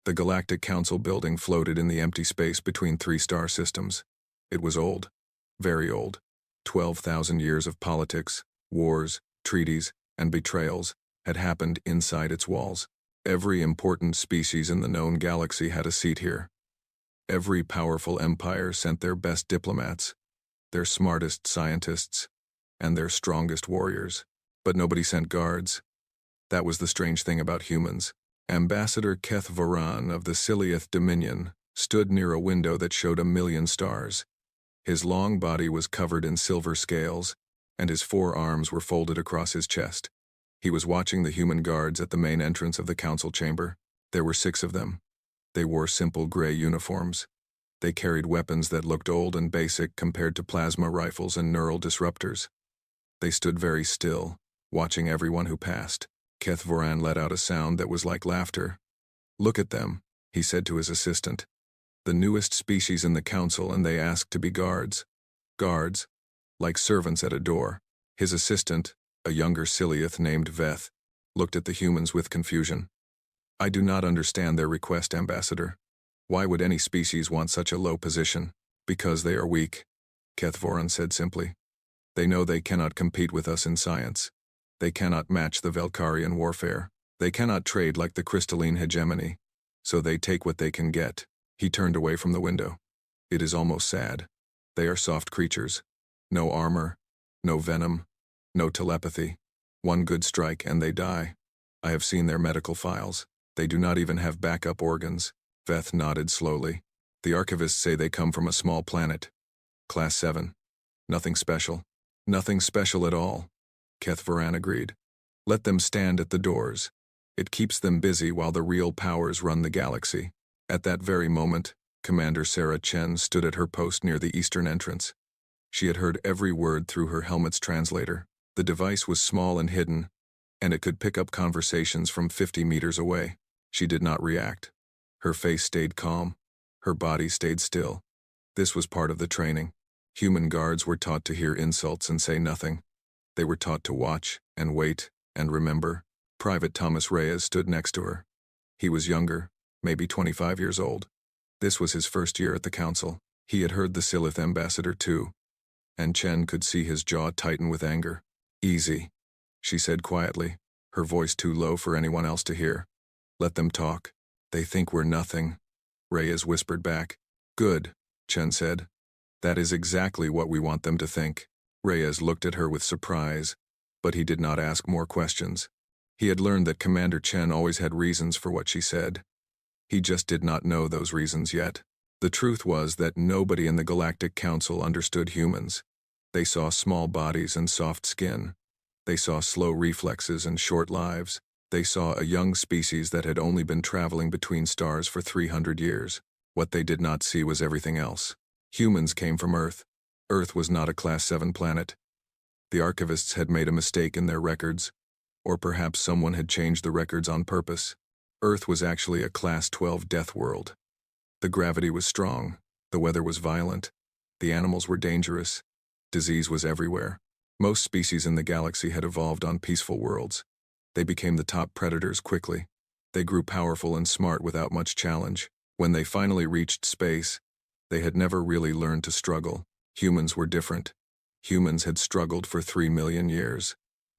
The Galactic Council building floated in the empty space between three star systems. It was old. Very old. 12,000 years of politics, wars, treaties, and betrayals had happened inside its walls. Every important species in the known galaxy had a seat here. Every powerful empire sent their best diplomats, their smartest scientists, and their strongest warriors. But nobody sent guards. That was the strange thing about humans. Ambassador Keth Voran of the Silitheth Dominion stood near a window that showed 1,000,000 stars. His long body was covered in silver scales, and his 4 arms were folded across his chest. He was watching the human guards at the main entrance of the council chamber. There were 6 of them. They wore simple gray uniforms. They carried weapons that looked old and basic compared to plasma rifles and neural disruptors. They stood very still, watching everyone who passed. Keth Voran let out a sound that was like laughter. "Look at them," he said to his assistant. "The newest species in the council, and they ask to be guards. Guards, like servants at a door." His assistant, a younger Silitheth named Veth, looked at the humans with confusion. "I do not understand their request, Ambassador. Why would any species want such a low position?" "Because they are weak," Keth Voran said simply. "They know they cannot compete with us in science. They cannot match the Velkarian warfare. They cannot trade like the crystalline hegemony. So they take what they can get." He turned away from the window. "It is almost sad. They are soft creatures. No armor, no venom, no telepathy. One good strike and they die. I have seen their medical files. They do not even have backup organs." Veth nodded slowly. "The archivists say they come from a small planet. Class 7. Nothing special. Nothing special at all." Keth Voran agreed. "Let them stand at the doors. It keeps them busy while the real powers run the galaxy." At that very moment, Commander Sarah Chen stood at her post near the eastern entrance. She had heard every word through her helmet's translator. The device was small and hidden, and it could pick up conversations from 50 meters away. She did not react. Her face stayed calm. Her body stayed still. This was part of the training. Human guards were taught to hear insults and say nothing. They were taught to watch and wait and remember. Private Thomas Reyes stood next to her. He was younger, maybe 25 years old. This was his first year at the council. He had heard the Silith ambassador too, and Chen could see his jaw tighten with anger. "Easy," she said quietly, her voice too low for anyone else to hear. "Let them talk. They think we're nothing," Reyes whispered back. "Good," Chen said. "That is exactly what we want them to think." Reyes looked at her with surprise, but he did not ask more questions. He had learned that Commander Chen always had reasons for what she said. He just did not know those reasons yet. The truth was that nobody in the Galactic Council understood humans. They saw small bodies and soft skin. They saw slow reflexes and short lives. They saw a young species that had only been traveling between stars for 300 years. What they did not see was everything else. Humans came from Earth. Earth was not a Class 7 planet. The archivists had made a mistake in their records, or perhaps someone had changed the records on purpose. Earth was actually a Class 12 death world. The gravity was strong, the weather was violent, the animals were dangerous, disease was everywhere. Most species in the galaxy had evolved on peaceful worlds. They became the top predators quickly. They grew powerful and smart without much challenge. When they finally reached space, they had never really learned to struggle. Humans were different. Humans had struggled for 3 million years.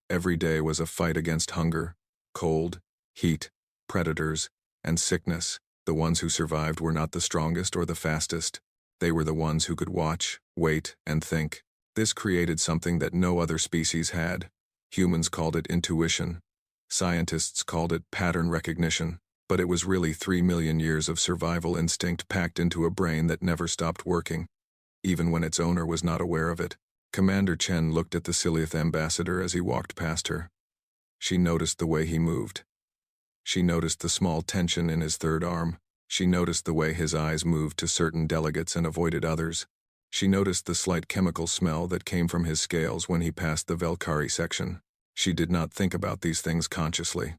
Every day was a fight against hunger, cold, heat, predators, and sickness. The ones who survived were not the strongest or the fastest. They were the ones who could watch, wait, and think. This created something that no other species had. Humans called it intuition. Scientists called it pattern recognition. But it was really 3 million years of survival instinct packed into a brain that never stopped working, even when its owner was not aware of it. Commander Chen looked at the Silith ambassador as he walked past her. She noticed the way he moved. She noticed the small tension in his third arm. She noticed the way his eyes moved to certain delegates and avoided others. She noticed the slight chemical smell that came from his scales when he passed the Velkari section. She did not think about these things consciously.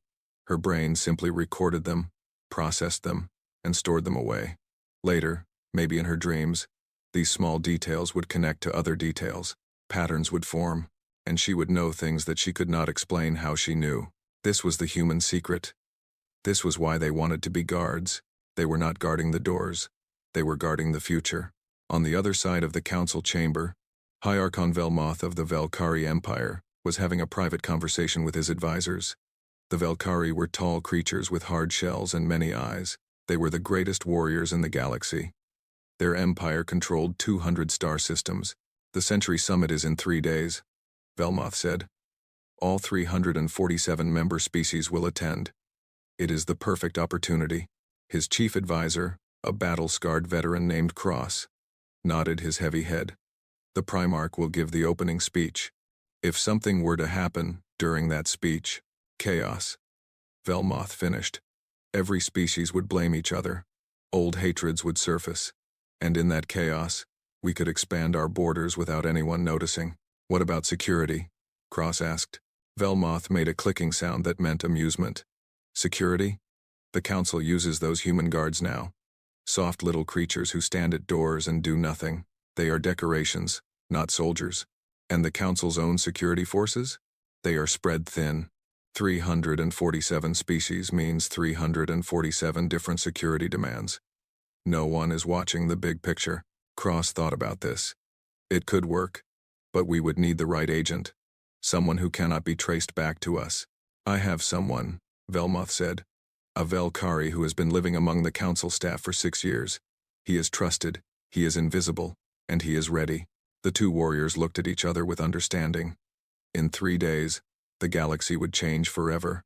Her brain simply recorded them, processed them, and stored them away. Later, maybe in her dreams, these small details would connect to other details. Patterns would form, and she would know things that she could not explain how she knew. This was the human secret. This was why they wanted to be guards. They were not guarding the doors. They were guarding the future. On the other side of the council chamber, High Archon Velmoth of the Velkari Empire was having a private conversation with his advisors. The Velkari were tall creatures with hard shells and many eyes. They were the greatest warriors in the galaxy. Their empire controlled 200 star systems. The Century Summit is in 3 days, Velmoth said. All 347 member species will attend. It is the perfect opportunity. His chief advisor, a battle-scarred veteran named Cross, nodded his heavy head. The Primarch will give the opening speech. If something were to happen during that speech, chaos. Velmoth finished. Every species would blame each other. Old hatreds would surface. And in that chaos, we could expand our borders without anyone noticing. What about security? Cross asked. Velmoth made a clicking sound that meant amusement. Security? The Council uses those human guards now. Soft little creatures who stand at doors and do nothing. They are decorations, not soldiers. And the Council's own security forces? They are spread thin. 347 species means 347 different security demands. No one is watching the big picture. Cross thought about this. It could work, but we would need the right agent. Someone who cannot be traced back to us. I have someone, Velmoth said. A Velkari who has been living among the council staff for 6 years. He is trusted, he is invisible, and he is ready. The two warriors looked at each other with understanding. In 3 days, the galaxy would change forever.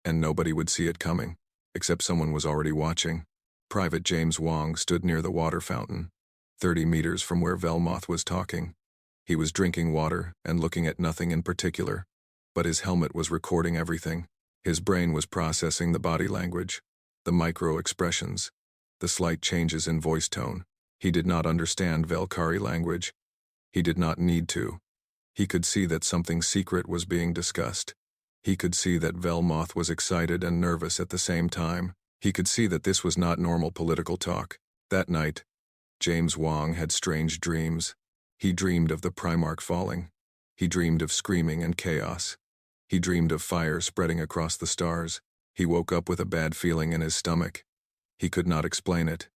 And nobody would see it coming, except someone was already watching. Private James Wong stood near the water fountain, 30 meters from where Velmoth was talking. He was drinking water and looking at nothing in particular, but his helmet was recording everything. His brain was processing the body language, the micro-expressions, the slight changes in voice tone. He did not understand Velkari language. He did not need to. He could see that something secret was being discussed. He could see that Velmoth was excited and nervous at the same time. He could see that this was not normal political talk. That night, James Wong had strange dreams. He dreamed of the Primarch falling. He dreamed of screaming and chaos. He dreamed of fire spreading across the stars. He woke up with a bad feeling in his stomach. He could not explain it.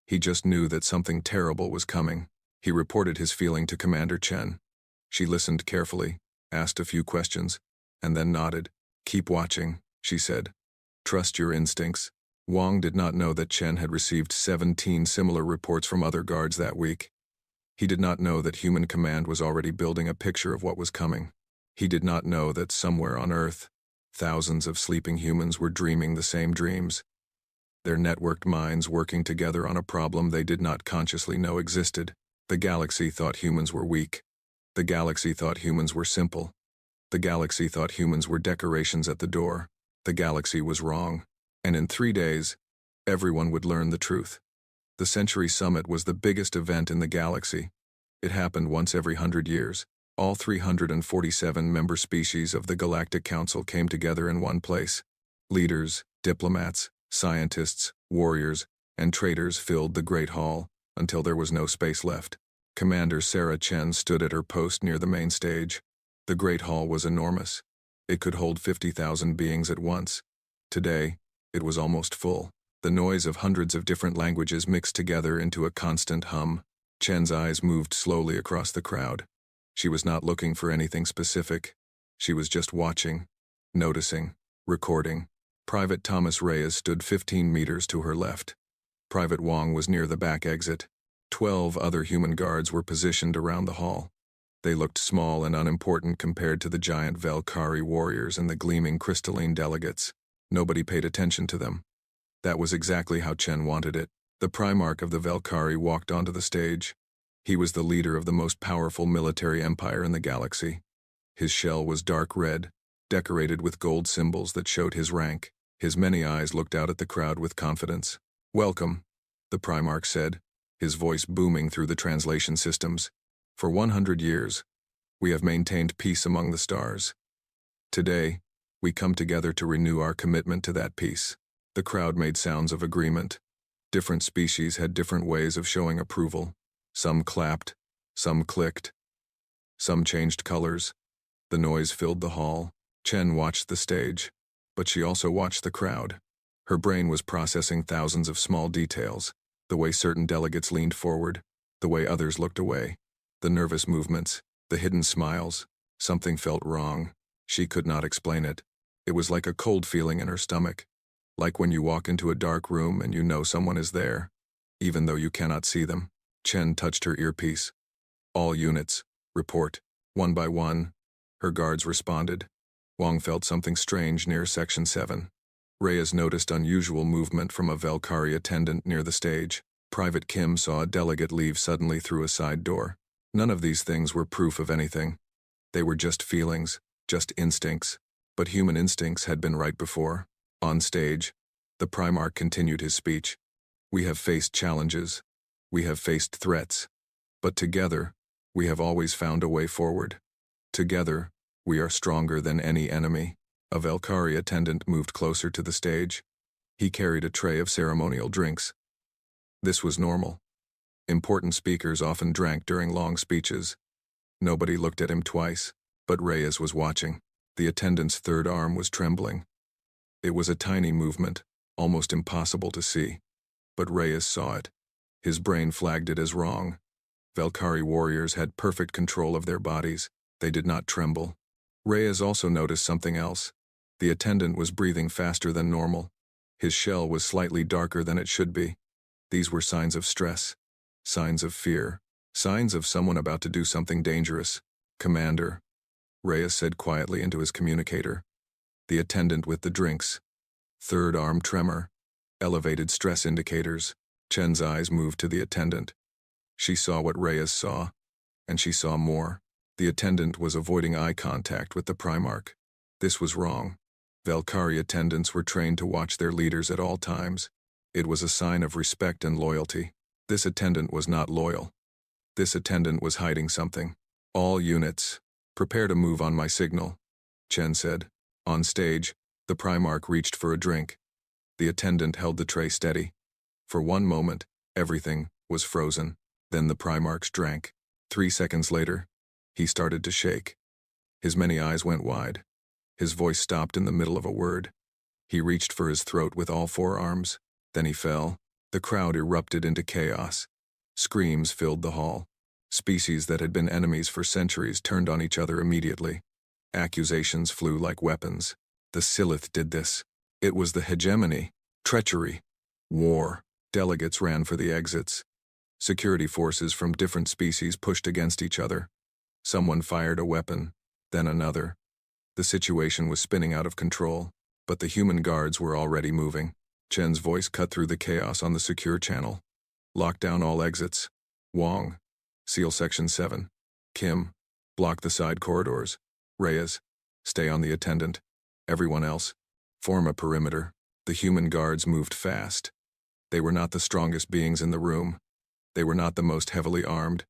He just knew that something terrible was coming. He reported his feeling to Commander Chen. She listened carefully, asked a few questions, and then nodded. "Keep watching," she said. "Trust your instincts." Wong did not know that Chen had received 17 similar reports from other guards that week. He did not know that Human Command was already building a picture of what was coming. He did not know that somewhere on Earth, thousands of sleeping humans were dreaming the same dreams. Their networked minds working together on a problem they did not consciously know existed. The galaxy thought humans were weak. The galaxy thought humans were simple. The galaxy thought humans were decorations at the door. The galaxy was wrong. And in 3 days, everyone would learn the truth. The Century Summit was the biggest event in the galaxy. It happened once every 100 years. All 347 member species of the Galactic Council came together in one place. Leaders, diplomats, scientists, warriors, and traders filled the Great Hall until there was no space left. Commander Sarah Chen stood at her post near the main stage. The Great Hall was enormous. It could hold 50,000 beings at once. Today, it was almost full. The noise of hundreds of different languages mixed together into a constant hum. Chen's eyes moved slowly across the crowd. She was not looking for anything specific. She was just watching, noticing, recording. Private Thomas Reyes stood 15 meters to her left. Private Wong was near the back exit. 12 other human guards were positioned around the hall. They looked small and unimportant compared to the giant Velkari warriors and the gleaming crystalline delegates. Nobody paid attention to them. That was exactly how Chen wanted it. The Primarch of the Velkari walked onto the stage. He was the leader of the most powerful military empire in the galaxy. His shell was dark red, decorated with gold symbols that showed his rank. His many eyes looked out at the crowd with confidence. "Welcome," the Primarch said, his voice booming through the translation systems. "For 100 years, we have maintained peace among the stars. Today, we come together to renew our commitment to that peace." The crowd made sounds of agreement. Different species had different ways of showing approval. Some clapped, some clicked, some changed colors. The noise filled the hall. Chen watched the stage, but she also watched the crowd. Her brain was processing thousands of small details, the way certain delegates leaned forward, the way others looked away, the nervous movements, the hidden smiles. Something felt wrong. She could not explain it. It was like a cold feeling in her stomach, like when you walk into a dark room and you know someone is there, even though you cannot see them. Chen touched her earpiece. All units, report, one by one. Her guards responded. Wang felt something strange near Section 7. Reyes noticed unusual movement from a Velkari attendant near the stage. Private Kim saw a delegate leave suddenly through a side door. None of these things were proof of anything. They were just feelings, just instincts. But human instincts had been right before. On stage, the Primarch continued his speech. We have faced challenges. We have faced threats. But together, we have always found a way forward. Together, we are stronger than any enemy. A Velkari attendant moved closer to the stage. He carried a tray of ceremonial drinks. This was normal. Important speakers often drank during long speeches. Nobody looked at him twice, but Reyes was watching. The attendant's third arm was trembling. It was a tiny movement, almost impossible to see. But Reyes saw it. His brain flagged it as wrong. Velkari warriors had perfect control of their bodies. They did not tremble. Reyes also noticed something else. The attendant was breathing faster than normal. His shell was slightly darker than it should be. These were signs of stress, signs of fear, signs of someone about to do something dangerous. Commander, Reyes said quietly into his communicator. The attendant with the drinks. Third arm tremor. Elevated stress indicators. Chen's eyes moved to the attendant. She saw what Reyes saw, and she saw more. The attendant was avoiding eye contact with the Primarch. This was wrong. Velkari attendants were trained to watch their leaders at all times. It was a sign of respect and loyalty. This attendant was not loyal. This attendant was hiding something. All units, prepare to move on my signal, Chen said. On stage, the Primarch reached for a drink. The attendant held the tray steady. For one moment, everything was frozen. Then the Primarch drank. 3 seconds later, he started to shake. His many eyes went wide. His voice stopped in the middle of a word. He reached for his throat with all 4 arms. Then he fell. The crowd erupted into chaos. Screams filled the hall. Species that had been enemies for centuries turned on each other immediately. Accusations flew like weapons. The Silith did this. It was the hegemony, treachery, war. Delegates ran for the exits. Security forces from different species pushed against each other. Someone fired a weapon, then another. The situation was spinning out of control, but the human guards were already moving. Chen's voice cut through the chaos on the secure channel. Lock down all exits. Wang, seal Section 7. Kim, block the side corridors. Reyes, stay on the attendant. Everyone else, form a perimeter. The human guards moved fast. They were not the strongest beings in the room. They were not the most heavily armed,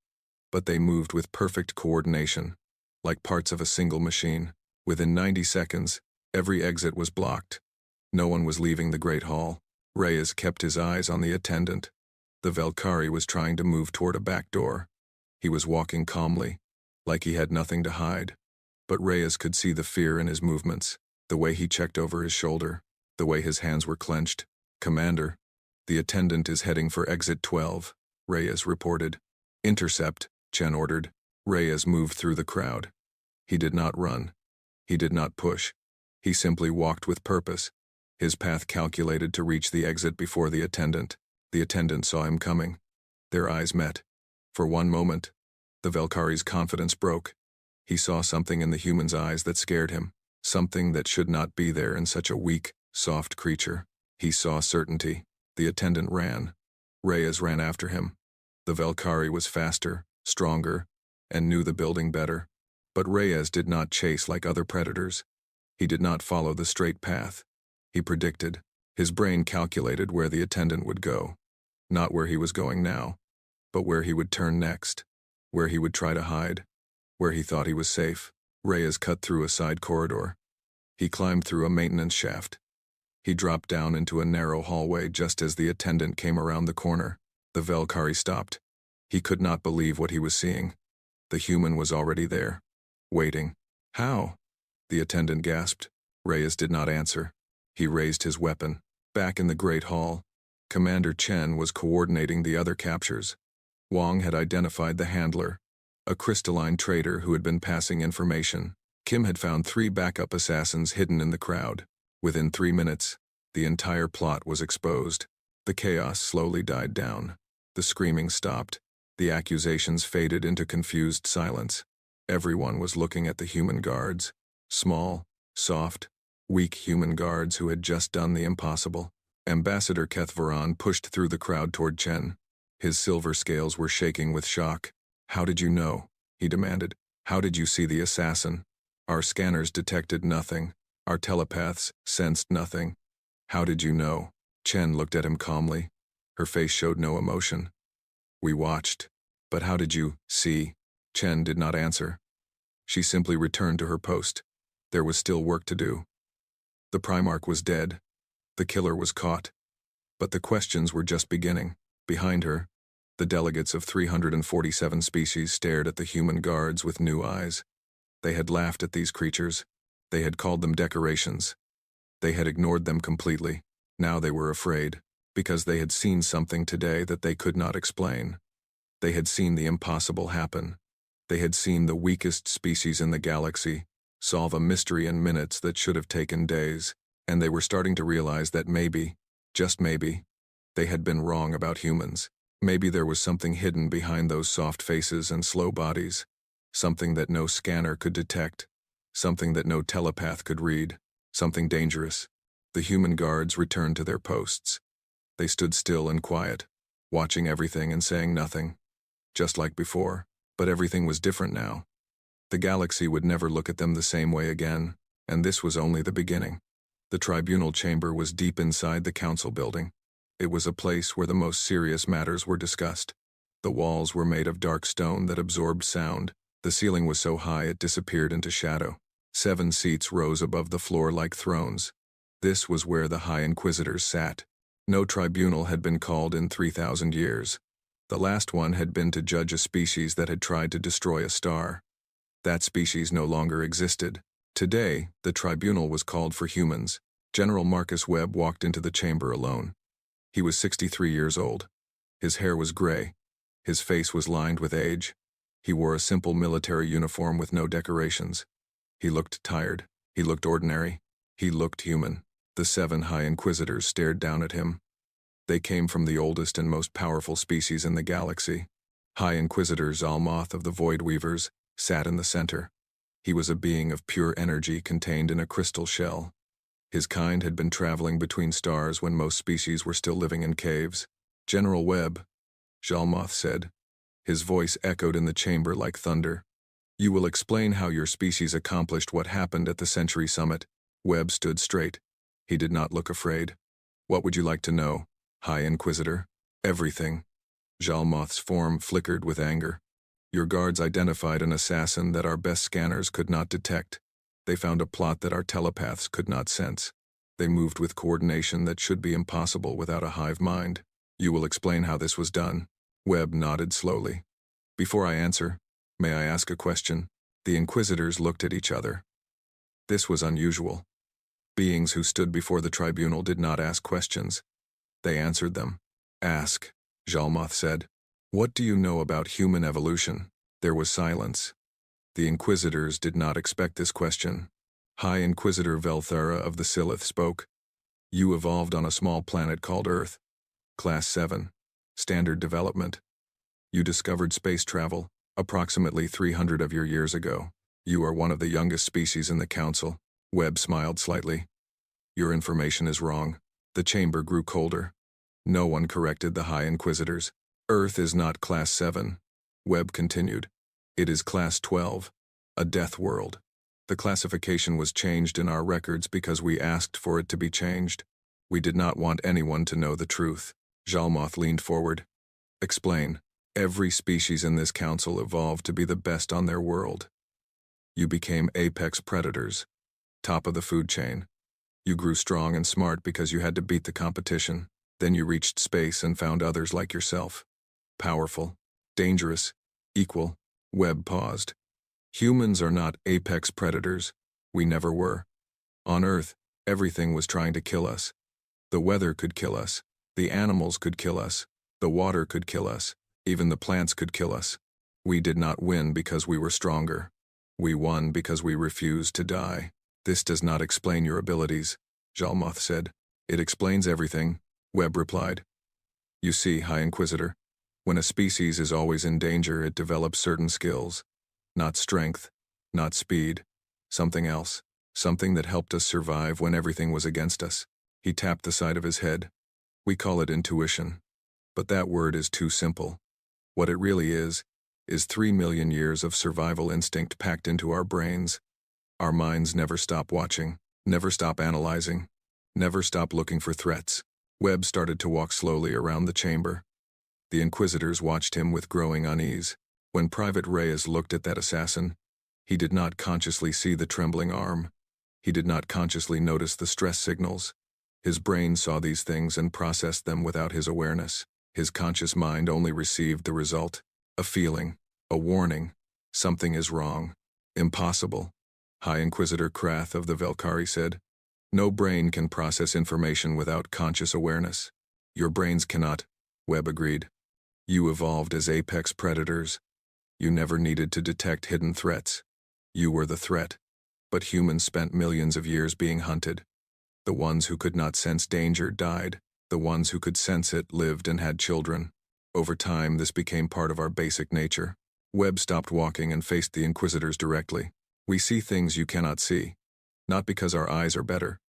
but they moved with perfect coordination, like parts of a single machine. Within 90 seconds, every exit was blocked. No one was leaving the Great Hall. Reyes kept his eyes on the attendant. The Velkari was trying to move toward a back door. He was walking calmly, like he had nothing to hide. But Reyes could see the fear in his movements, the way he checked over his shoulder, the way his hands were clenched. Commander, the attendant is heading for exit 12. Reyes reported. Intercept, Chen ordered. Reyes moved through the crowd. He did not run. He did not push. He simply walked with purpose, his path calculated to reach the exit before the attendant. The attendant saw him coming. Their eyes met. For one moment, the Velkari's confidence broke. He saw something in the human's eyes that scared him, something that should not be there in such a weak, soft creature. He saw certainty. The attendant ran. Reyes ran after him. The Velkari was faster, stronger, and knew the building better. But Reyes did not chase like other predators. He did not follow the straight path. He predicted. His brain calculated where the attendant would go. Not where he was going now, but where he would turn next, where he would try to hide, where he thought he was safe. Reyes cut through a side corridor. He climbed through a maintenance shaft. He dropped down into a narrow hallway just as the attendant came around the corner. The Velkari stopped. He could not believe what he was seeing. The human was already there, waiting. How? The attendant gasped. Reyes did not answer. He raised his weapon. Back in the Great Hall, Commander Chen was coordinating the other captures. Wang had identified the handler, a crystalline traitor who had been passing information. Kim had found 3 backup assassins hidden in the crowd. Within 3 minutes, the entire plot was exposed. The chaos slowly died down. The screaming stopped. The accusations faded into confused silence. Everyone was looking at the human guards. Small, soft, weak human guards who had just done the impossible. Ambassador Kethvaran pushed through the crowd toward Chen. His silver scales were shaking with shock. "How did you know?" he demanded. "How did you see the assassin? Our scanners detected nothing. Our telepaths sensed nothing. How did you know?" Chen looked at him calmly. Her face showed no emotion. "We watched. But how did you see?" Chen did not answer. She simply returned to her post. There was still work to do. The Primarch was dead. The killer was caught. But the questions were just beginning. Behind her, the delegates of 347 species stared at the human guards with new eyes. They had laughed at these creatures. They had called them decorations. They had ignored them completely. Now they were afraid, because they had seen something today that they could not explain. They had seen the impossible happen. They had seen the weakest species in the galaxy solve a mystery in minutes that should have taken days, and they were starting to realize that maybe, just maybe, they had been wrong about humans. Maybe there was something hidden behind those soft faces and slow bodies, something that no scanner could detect, something that no telepath could read, something dangerous. The human guards returned to their posts. They stood still and quiet, watching everything and saying nothing. Just like before, but everything was different now. The galaxy would never look at them the same way again, and this was only the beginning. The tribunal chamber was deep inside the council building. It was a place where the most serious matters were discussed. The walls were made of dark stone that absorbed sound. The ceiling was so high it disappeared into shadow. 7 seats rose above the floor like thrones. This was where the High Inquisitors sat. No tribunal had been called in 3,000 years. The last one had been to judge a species that had tried to destroy a star. That species no longer existed. Today, the tribunal was called for humans. General Marcus Webb walked into the chamber alone. He was 63 years old. His hair was gray. His face was lined with age. He wore a simple military uniform with no decorations. He looked tired. He looked ordinary. He looked human. The 7 High Inquisitors stared down at him. They came from the oldest and most powerful species in the galaxy. High Inquisitor Zalmoth of the Void Weavers sat in the center. He was a being of pure energy contained in a crystal shell. His kind had been traveling between stars when most species were still living in caves. "General Webb," Zalmoth said. His voice echoed in the chamber like thunder. "You will explain how your species accomplished what happened at the Century Summit." Webb stood straight. He did not look afraid. "What would you like to know, High Inquisitor?" "Everything." Zalmoth's form flickered with anger. "Your guards identified an assassin that our best scanners could not detect. They found a plot that our telepaths could not sense. They moved with coordination that should be impossible without a hive mind. You will explain how this was done." Webb nodded slowly. "Before I answer, may I ask a question?" The Inquisitors looked at each other. This was unusual. Beings who stood before the tribunal did not ask questions. They answered them. "Ask," Zalmoth said. "What do you know about human evolution?" There was silence. The Inquisitors did not expect this question. High Inquisitor Velthera of the Silith spoke. "You evolved on a small planet called Earth. Class 7. Standard development. You discovered space travel, approximately 300 of your years ago. You are one of the youngest species in the Council." Webb smiled slightly. "Your information is wrong." The chamber grew colder. No one corrected the High Inquisitors. "Earth is not Class 7. Webb continued. "It is Class 12, a death world. The classification was changed in our records because we asked for it to be changed. We did not want anyone to know the truth." Zalmoth leaned forward. "Explain. Every species in this council evolved to be the best on their world. You became apex predators, top of the food chain. You grew strong and smart because you had to beat the competition. Then you reached space and found others like yourself. Powerful, dangerous, equal." Webb paused. "Humans are not apex predators. We never were. On Earth, everything was trying to kill us. The weather could kill us. The animals could kill us. The water could kill us. Even the plants could kill us. We did not win because we were stronger. We won because we refused to die. This does not explain your abilities, Jalmoth said. It explains everything, Webb replied. You see, High Inquisitor, when a species is always in danger, it develops certain skills. Not strength, not speed, something else. Something that helped us survive when everything was against us. He tapped the side of his head. We call it intuition. But that word is too simple. What it really is 3 million years of survival instinct packed into our brains. Our minds never stop watching, never stop analyzing, never stop looking for threats. Webb started to walk slowly around the chamber. The Inquisitors watched him with growing unease. When Private Reyes looked at that assassin, he did not consciously see the trembling arm. He did not consciously notice the stress signals. His brain saw these things and processed them without his awareness. His conscious mind only received the result. A feeling, a warning. Something is wrong. Impossible. High Inquisitor Krath of the Velkari said. No brain can process information without conscious awareness. Your brains cannot, Webb agreed. You evolved as apex predators. You never needed to detect hidden threats. You were the threat. But humans spent millions of years being hunted. The ones who could not sense danger died. The ones who could sense it lived and had children. Over time, this became part of our basic nature. Webb stopped walking and faced the Inquisitors directly. We see things you cannot see. Not because our eyes are better.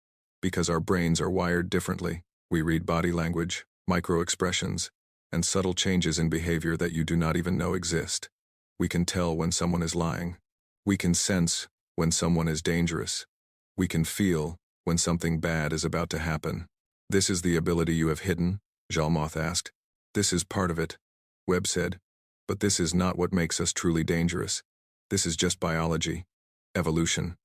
Because our brains are wired differently. We read body language, micro-expressions, and subtle changes in behavior that you do not even know exist. We can tell when someone is lying. We can sense when someone is dangerous. We can feel when something bad is about to happen. This is the ability you have hidden? Jalmoth asked. This is part of it, Webb said. But this is not what makes us truly dangerous. This is just biology. Evolution.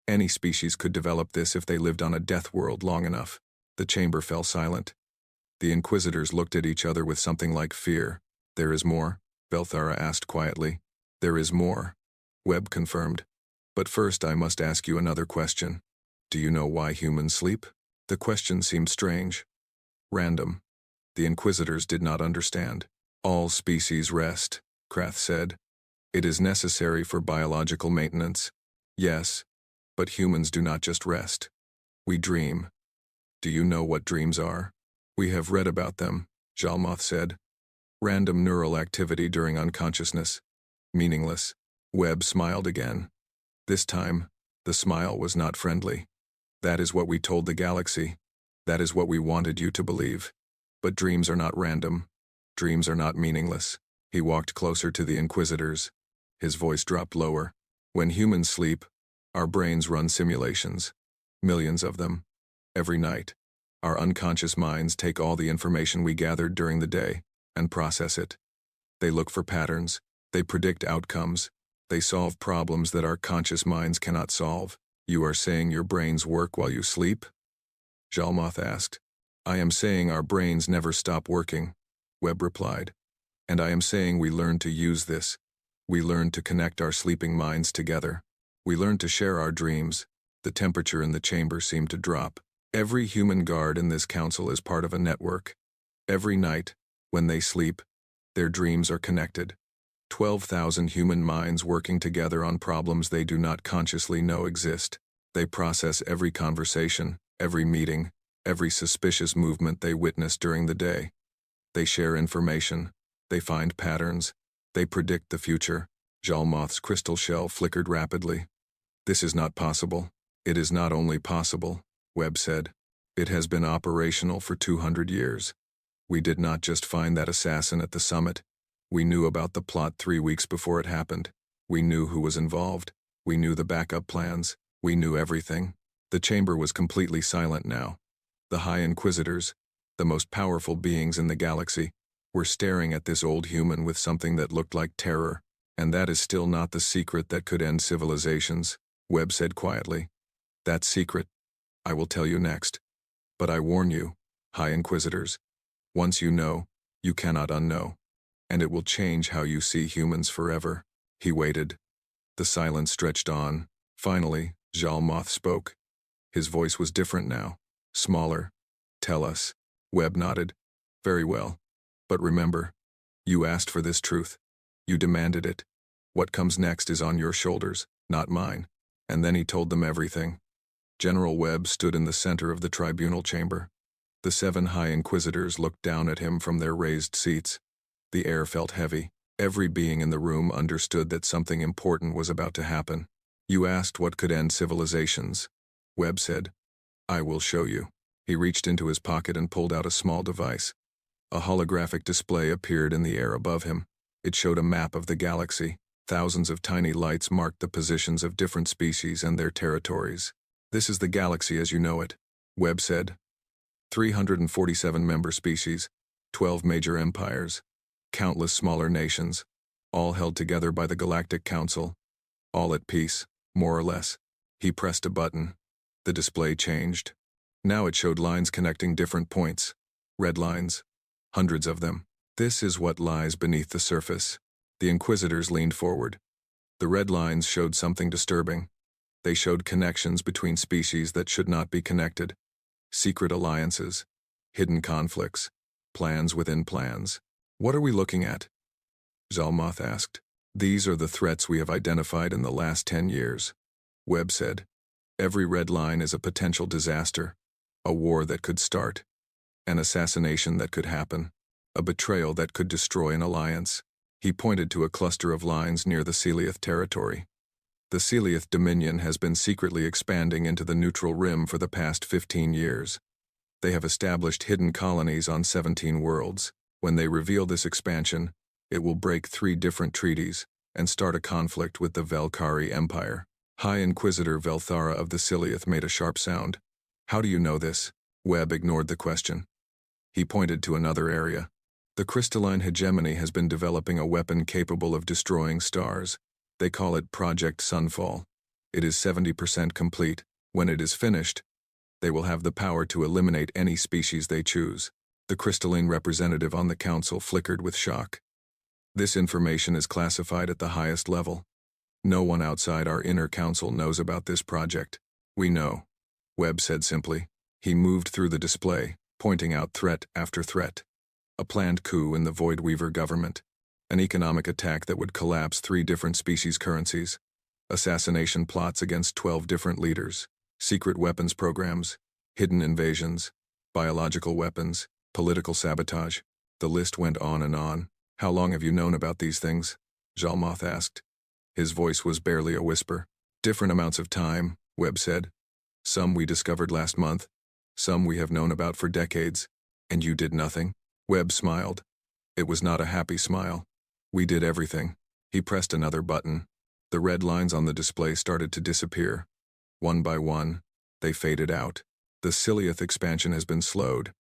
Any species could develop this if they lived on a death world long enough. The chamber fell silent. The Inquisitors looked at each other with something like fear. There is more? Belthara asked quietly. There is more, Webb confirmed. But first I must ask you another question. Do you know why humans sleep? The question seemed strange. Random. The Inquisitors did not understand. All species rest, Krath said. It is necessary for biological maintenance. Yes, but humans do not just rest. We dream. Do you know what dreams are? We have read about them, Jalmoth said. Random neural activity during unconsciousness. Meaningless. Webb smiled again. This time, the smile was not friendly. That is what we told the galaxy. That is what we wanted you to believe. But dreams are not random. Dreams are not meaningless. He walked closer to the Inquisitors. His voice dropped lower. When humans sleep, our brains run simulations. Millions of them. Every night. Our unconscious minds take all the information we gathered during the day and process it. They look for patterns. They predict outcomes. They solve problems that our conscious minds cannot solve. You are saying your brains work while you sleep? Jalmoth asked. I am saying our brains never stop working, Webb replied. And I am saying we learn to use this. We learn to connect our sleeping minds together. We learn to share our dreams. The temperature in the chamber seemed to drop. Every human guard in this council is part of a network. Every night, when they sleep, their dreams are connected. 12,000 human minds working together on problems they do not consciously know exist. They process every conversation, every meeting, every suspicious movement they witness during the day. They share information. They find patterns. They predict the future. Jalmoth's crystal shell flickered rapidly. This is not possible. It is not only possible, Webb said. It has been operational for 200 years. We did not just find that assassin at the summit. We knew about the plot 3 weeks before it happened. We knew who was involved. We knew the backup plans. We knew everything. The chamber was completely silent now. The High Inquisitors, the most powerful beings in the galaxy, were staring at this old human with something that looked like terror. And that is still not the secret that could end civilizations, Webb said quietly. That secret, I will tell you next. But I warn you, High Inquisitors, once you know, you cannot unknow. And it will change how you see humans forever. He waited. The silence stretched on. Finally, Jalmoth spoke. His voice was different now, smaller, Tell us. Webb nodded. Very well. But remember, you asked for this truth. You demanded it. What comes next is on your shoulders, not mine. And then he told them everything. General Webb stood in the center of the tribunal chamber. The 7 high inquisitors looked down at him from their raised seats. The air felt heavy. Every being in the room understood that something important was about to happen. You asked what could end civilizations. Webb said, I will show you. He reached into his pocket and pulled out a small device. A holographic display appeared in the air above him. It showed a map of the galaxy. Thousands of tiny lights marked the positions of different species and their territories. This is the galaxy as you know it, Webb said. 347 member species, 12 major empires, countless smaller nations, all held together by the Galactic Council, all at peace, more or less. He pressed a button. The display changed. Now it showed lines connecting different points. Red lines. Hundreds of them. This is what lies beneath the surface. The Inquisitors leaned forward. The red lines showed something disturbing. They showed connections between species that should not be connected. Secret alliances. Hidden conflicts. Plans within plans. What are we looking at? Zalmoth asked. These are the threats we have identified in the last 10 years. Webb said. Every red line is a potential disaster. A war that could start. An assassination that could happen. A betrayal that could destroy an alliance. He pointed to a cluster of lines near the Celiath territory. The Celiath Dominion has been secretly expanding into the neutral rim for the past 15 years. They have established hidden colonies on 17 worlds. When they reveal this expansion, it will break 3 different treaties and start a conflict with the Velkari Empire. High Inquisitor Velthara of the Celiath made a sharp sound. How do you know this? Webb ignored the question. He pointed to another area. The crystalline hegemony has been developing a weapon capable of destroying stars. They call it Project Sunfall. It is 70% complete. When it is finished, they will have the power to eliminate any species they choose. The crystalline representative on the council flickered with shock. This information is classified at the highest level. No one outside our inner council knows about this project. We know, Webb said simply. He moved through the display, pointing out threat after threat. A planned coup in the Voidweaver government. An economic attack that would collapse 3 different species currencies. Assassination plots against 12 different leaders. Secret weapons programs. Hidden invasions. Biological weapons. Political sabotage. The list went on and on. How long have you known about these things? Zalmoth asked. His voice was barely a whisper. Different amounts of time, Webb said. Some we discovered last month. Some we have known about for decades. And you did nothing? Webb smiled. It was not a happy smile. We did everything. He pressed another button. The red lines on the display started to disappear. One by one, they faded out. The Celiath expansion has been slowed.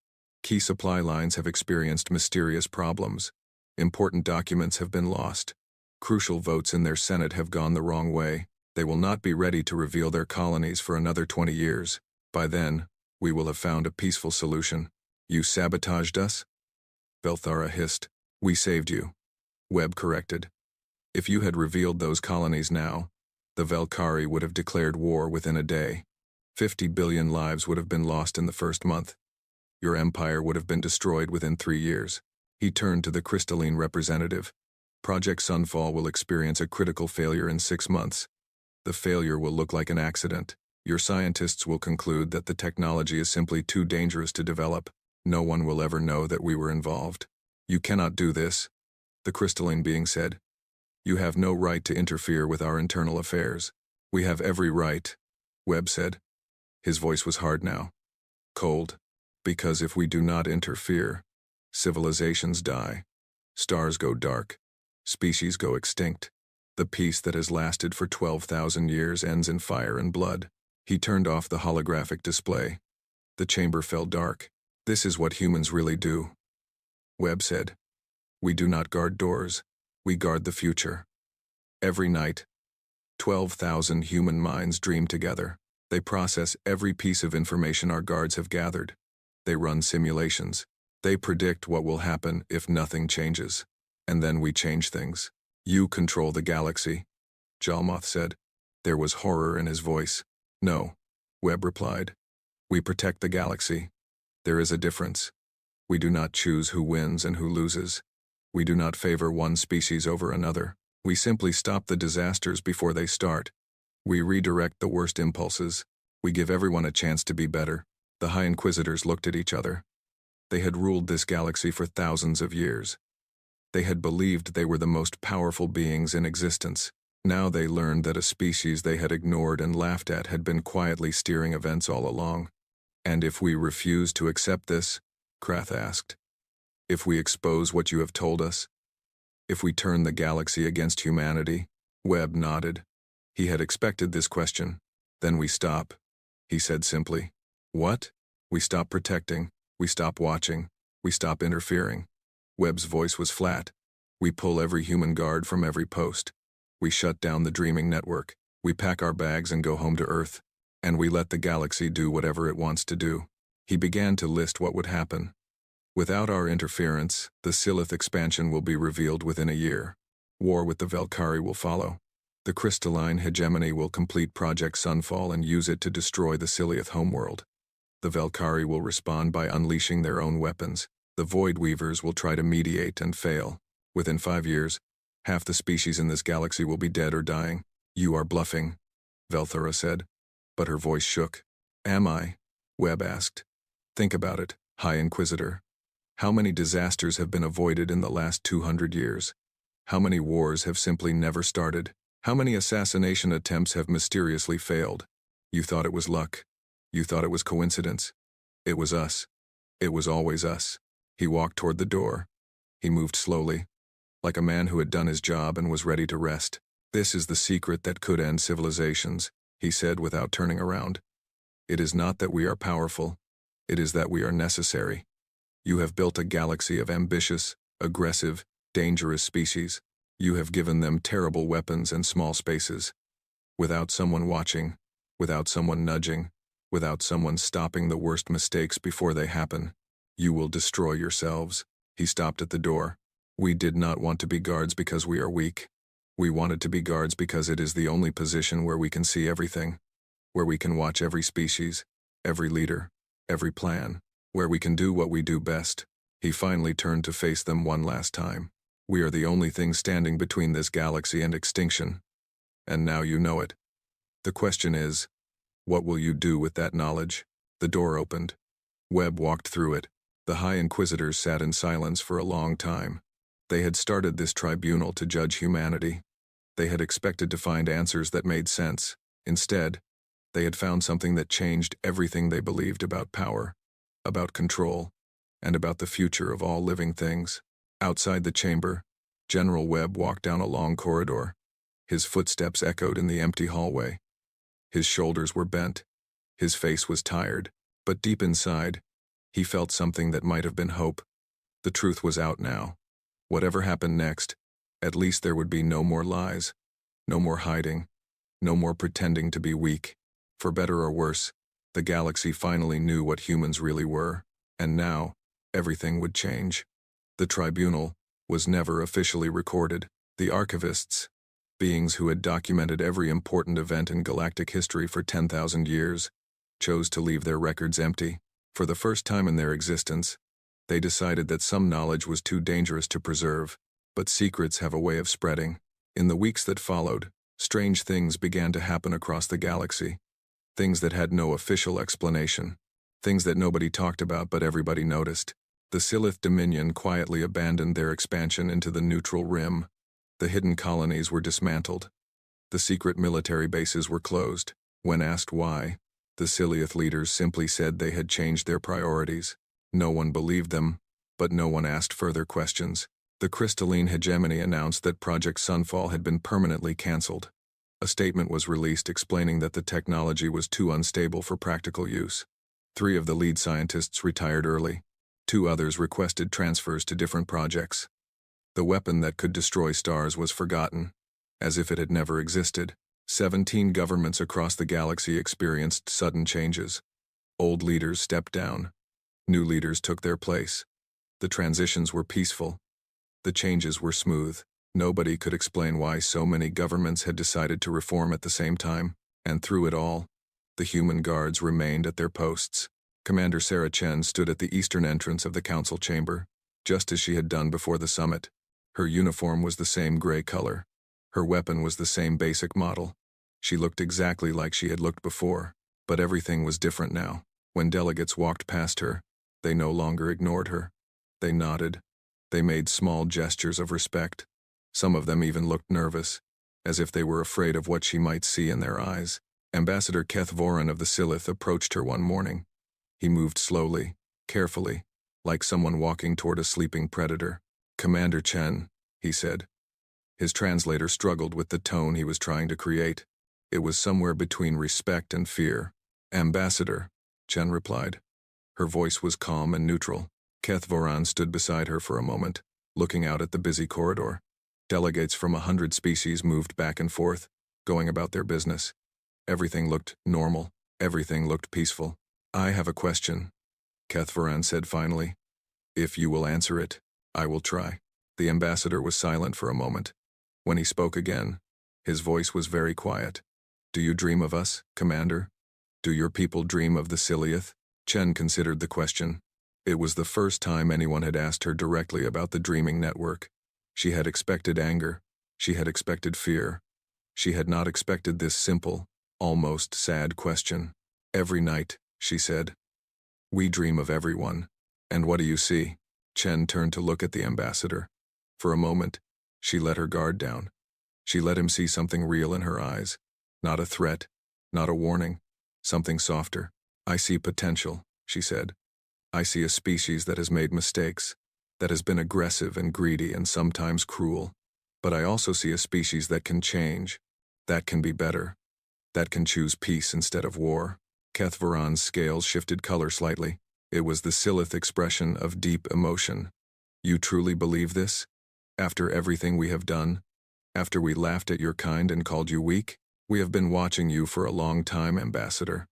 Key supply lines have experienced mysterious problems. Important documents have been lost. Crucial votes in their Senate have gone the wrong way. They will not be ready to reveal their colonies for another 20 years. By then, we will have found a peaceful solution. You sabotaged us? Velthara hissed. We saved you. Webb corrected. If you had revealed those colonies now, the Velkari would have declared war within a day. 50 billion lives would have been lost in the first month. Your empire would have been destroyed within 3 years. He turned to the crystalline representative. Project Sunfall will experience a critical failure in 6 months. The failure will look like an accident. Your scientists will conclude that the technology is simply too dangerous to develop. No one will ever know that we were involved. You cannot do this, the crystalline being said. You have no right to interfere with our internal affairs. We have every right, Webb said. His voice was hard now. Cold. Because if we do not interfere, civilizations die. Stars go dark. Species go extinct. The peace that has lasted for 12,000 years ends in fire and blood. He turned off the holographic display. The chamber fell dark. This is what humans really do. Webb said. We do not guard doors. We guard the future. Every night, 12,000 human minds dream together. They process every piece of information our guards have gathered. They run simulations. They predict what will happen if nothing changes. And then we change things. You control the galaxy, Zalmoth said. There was horror in his voice. No, Webb replied. We protect the galaxy. There is a difference. We do not choose who wins and who loses. We do not favor one species over another. We simply stop the disasters before they start. We redirect the worst impulses. We give everyone a chance to be better. The High Inquisitors looked at each other. They had ruled this galaxy for thousands of years. They had believed they were the most powerful beings in existence. Now they learned that a species they had ignored and laughed at had been quietly steering events all along. And if we refuse to accept this, Krath asked, if we expose what you have told us, if we turn the galaxy against humanity, Webb nodded. He had expected this question. Then we stop, he said simply. What? We stop protecting, we stop watching, we stop interfering. Webb's voice was flat. We pull every human guard from every post. We shut down the dreaming network. We pack our bags and go home to Earth. And we let the galaxy do whatever it wants to do. He began to list what would happen. Without our interference, the Silith expansion will be revealed within a year. War with the Velkari will follow. The crystalline hegemony will complete Project Sunfall and use it to destroy the Silith homeworld. The Velkari will respond by unleashing their own weapons. The Void Weavers will try to mediate and fail. Within 5 years, half the species in this galaxy will be dead or dying. You are bluffing, Velthura said. But her voice shook. Am I? Webb asked. Think about it, High Inquisitor. How many disasters have been avoided in the last 200 years? How many wars have simply never started? How many assassination attempts have mysteriously failed? You thought it was luck. You thought it was coincidence. It was us. It was always us. He walked toward the door. He moved slowly, like a man who had done his job and was ready to rest. This is the secret that could end civilizations, he said without turning around. It is not that we are powerful. It is that we are necessary. You have built a galaxy of ambitious, aggressive, dangerous species. You have given them terrible weapons and small spaces. Without someone watching, without someone nudging, without someone stopping the worst mistakes before they happen, you will destroy yourselves. He stopped at the door. We did not want to be guards because we are weak. We wanted to be guards because it is the only position where we can see everything, where we can watch every species, every leader, every plan, where we can do what we do best. He finally turned to face them one last time. We are the only thing standing between this galaxy and extinction. And now you know it. The question is, what will you do with that knowledge? The door opened. Webb walked through it. The High Inquisitors sat in silence for a long time. They had started this tribunal to judge humanity. They had expected to find answers that made sense. Instead, they had found something that changed everything they believed about power, about control, and about the future of all living things. Outside the chamber, General Webb walked down a long corridor. His footsteps echoed in the empty hallway. His shoulders were bent. His face was tired, but deep inside, he felt something that might have been hope. The truth was out now. Whatever happened next, at least there would be no more lies, no more hiding, no more pretending to be weak. For better or worse, the galaxy finally knew what humans really were, and now, everything would change. The tribunal was never officially recorded. The archivists, beings who had documented every important event in galactic history for 10,000 years, chose to leave their records empty. For the first time in their existence, they decided that some knowledge was too dangerous to preserve, but secrets have a way of spreading. In the weeks that followed, strange things began to happen across the galaxy. Things that had no official explanation. Things that nobody talked about but everybody noticed. The Silith Dominion quietly abandoned their expansion into the neutral rim. The hidden colonies were dismantled. The secret military bases were closed. When asked why, the Silith leaders simply said they had changed their priorities. No one believed them, but no one asked further questions. The crystalline hegemony announced that Project Sunfall had been permanently cancelled. A statement was released explaining that the technology was too unstable for practical use. 3 of the lead scientists retired early. 2 others requested transfers to different projects. The weapon that could destroy stars was forgotten, as if it had never existed. 17 governments across the galaxy experienced sudden changes. Old leaders stepped down. New leaders took their place. The transitions were peaceful. The changes were smooth. Nobody could explain why so many governments had decided to reform at the same time, and through it all, the human guards remained at their posts. Commander Sarah Chen stood at the eastern entrance of the council chamber, just as she had done before the summit. Her uniform was the same gray color. Her weapon was the same basic model. She looked exactly like she had looked before, but everything was different now. When delegates walked past her, they no longer ignored her. They nodded. They made small gestures of respect. Some of them even looked nervous, as if they were afraid of what she might see in their eyes. Ambassador Keth Voran of the Silith approached her one morning. He moved slowly, carefully, like someone walking toward a sleeping predator. "Commander Chen," he said. His translator struggled with the tone he was trying to create. It was somewhere between respect and fear. "Ambassador," Chen replied. Her voice was calm and neutral. Keth Voran stood beside her for a moment, looking out at the busy corridor. Delegates from 100 species moved back and forth, going about their business. Everything looked normal. Everything looked peaceful. "I have a question," Keth Voran said finally. "If you will answer it, I will try." The ambassador was silent for a moment. When he spoke again, his voice was very quiet. "Do you dream of us, Commander? Do your people dream of the Silith?" Chen considered the question. It was the first time anyone had asked her directly about the dreaming network. She had expected anger. She had expected fear. She had not expected this simple, almost sad question. "Every night," she said. "We dream of everyone. And what do you see?" Chen turned to look at the ambassador. For a moment, she let her guard down. She let him see something real in her eyes. Not a threat, not a warning, something softer. "I see potential," she said. "I see a species that has made mistakes, that has been aggressive and greedy and sometimes cruel. But I also see a species that can change, that can be better, that can choose peace instead of war." Keth Voran's scales shifted color slightly. It was the Silith expression of deep emotion. "You truly believe this? After everything we have done? After we laughed at your kind and called you weak? We have been watching you for a long time, Ambassador.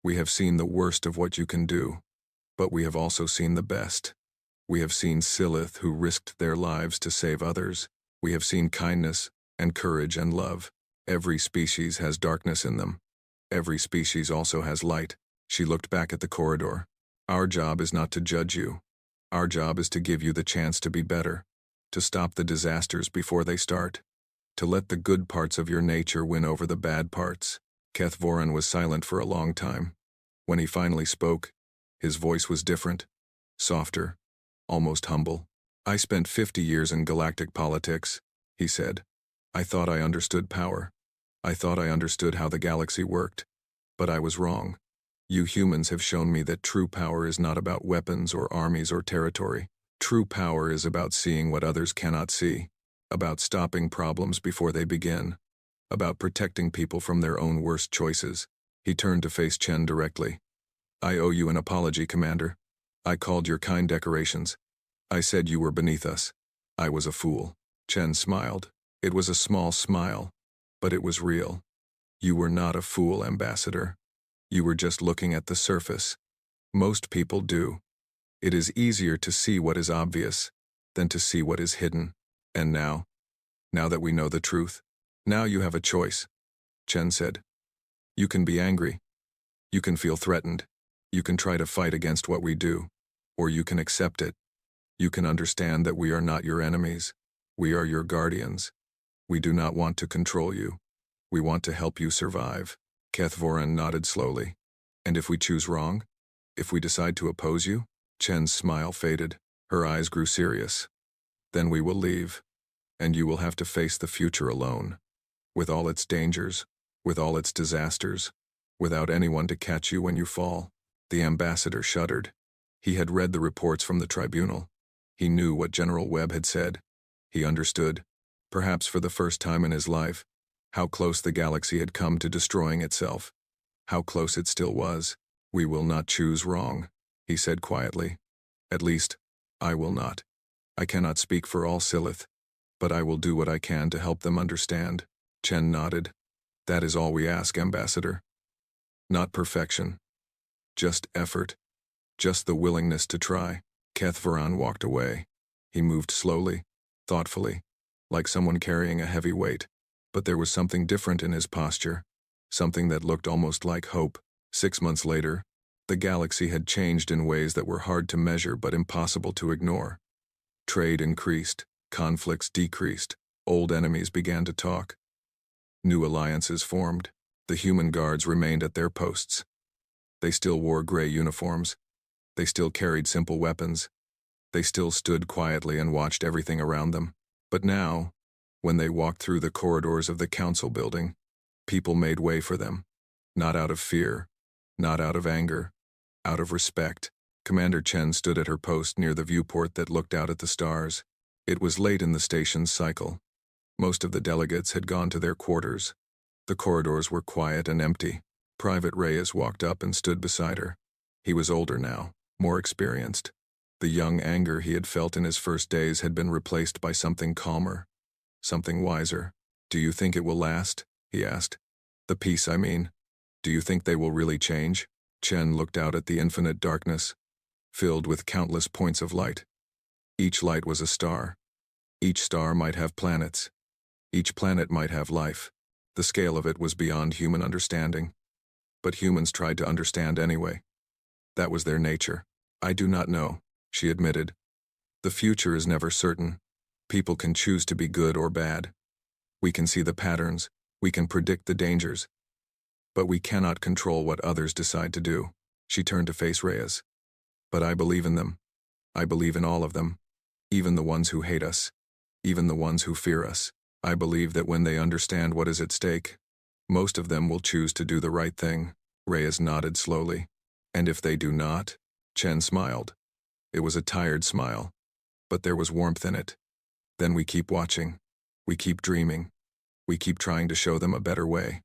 We have seen the worst of what you can do, but we have also seen the best. We have seen Silith who risked their lives to save others. We have seen kindness and courage and love. Every species has darkness in them. Every species also has light." She looked back at the corridor. "Our job is not to judge you. Our job is to give you the chance to be better, to stop the disasters before they start, to let the good parts of your nature win over the bad parts." Keth Voran was silent for a long time. When he finally spoke, his voice was different, softer, almost humble. "I spent 50 years in galactic politics," he said. "I thought I understood power. I thought I understood how the galaxy worked. But I was wrong. You humans have shown me that true power is not about weapons or armies or territory. True power is about seeing what others cannot see, about stopping problems before they begin, about protecting people from their own worst choices." He turned to face Chen directly. "I owe you an apology, Commander. I called your kind decorations. I said you were beneath us. I was a fool." Chen smiled. It was a small smile, but it was real. "You were not a fool, Ambassador. You were just looking at the surface. Most people do. It is easier to see what is obvious than to see what is hidden. And now that we know the truth, now you have a choice," Chen said. "You can be angry. You can feel threatened. You can try to fight against what we do. Or you can accept it. You can understand that we are not your enemies. We are your guardians. We do not want to control you. We want to help you survive." Keth Voran nodded slowly. "And if we choose wrong? If we decide to oppose you?" Chen's smile faded. Her eyes grew serious. "Then we will leave, and you will have to face the future alone, with all its dangers, with all its disasters, without anyone to catch you when you fall." The ambassador shuddered. He had read the reports from the tribunal. He knew what General Webb had said. He understood, perhaps for the first time in his life, how close the galaxy had come to destroying itself. How close it still was. "We will not choose wrong," he said quietly. "At least, I will not. I cannot speak for all Silith, but I will do what I can to help them understand." Chen nodded. "That is all we ask, Ambassador. Not perfection. Just effort. Just the willingness to try." Keth Voran walked away. He moved slowly, thoughtfully, like someone carrying a heavy weight. But there was something different in his posture, something that looked almost like hope. 6 months later, The galaxy had changed in ways that were hard to measure but impossible to ignore. Trade increased, conflicts decreased, old enemies began to talk. New alliances formed. The human guards remained at their posts. They still wore gray uniforms. They still carried simple weapons. They still stood quietly and watched everything around them. But now, when they walked through the corridors of the council building, people made way for them. Not out of fear, not out of anger, out of respect. Commander Chen stood at her post near the viewport that looked out at the stars. It was late in the station's cycle. Most of the delegates had gone to their quarters. The corridors were quiet and empty. Private Reyes walked up and stood beside her. He was older now, more experienced. The young anger he had felt in his first days had been replaced by something calmer, something wiser. "Do you think it will last?" he asked. "The peace, I mean. Do you think they will really change?" Chen looked out at the infinite darkness, filled with countless points of light. Each light was a star. Each star might have planets. Each planet might have life. The scale of it was beyond human understanding. But humans tried to understand anyway. That was their nature. "I do not know," she admitted. "The future is never certain. People can choose to be good or bad. We can see the patterns. We can predict the dangers. But we cannot control what others decide to do." She turned to face Reyes. "But I believe in them. I believe in all of them. Even the ones who hate us. Even the ones who fear us. I believe that when they understand what is at stake, most of them will choose to do the right thing." Reyes nodded slowly. "And if they do not?" Chen smiled. It was a tired smile, but there was warmth in it. "Then we keep watching. We keep dreaming. We keep trying to show them a better way.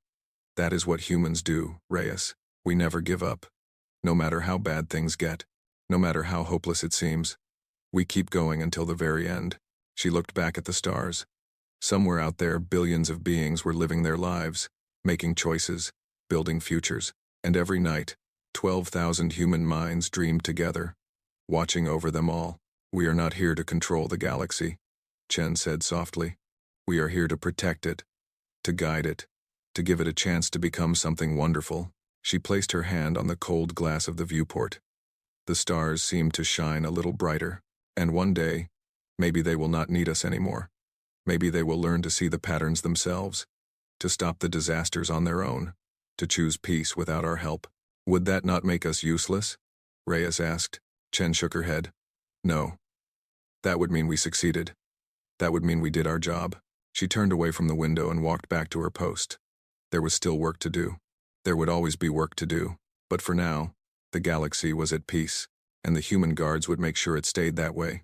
That is what humans do, Reyes. We never give up. No matter how bad things get. No matter how hopeless it seems. We keep going until the very end." She looked back at the stars. Somewhere out there, billions of beings were living their lives, making choices, building futures. And every night, 12,000 human minds dreamed together, watching over them all. "We are not here to control the galaxy," Chen said softly. "We are here to protect it, to guide it, to give it a chance to become something wonderful." She placed her hand on the cold glass of the viewport. The stars seemed to shine a little brighter. And one day, maybe they will not need us anymore. Maybe they will learn to see the patterns themselves, to stop the disasters on their own, to choose peace without our help. "Would that not make us useless?" Reyes asked. Chen shook her head. "No. That would mean we succeeded. That would mean we did our job." She turned away from the window and walked back to her post. There was still work to do. There would always be work to do. But for now, the galaxy was at peace, and the human guards would make sure it stayed that way.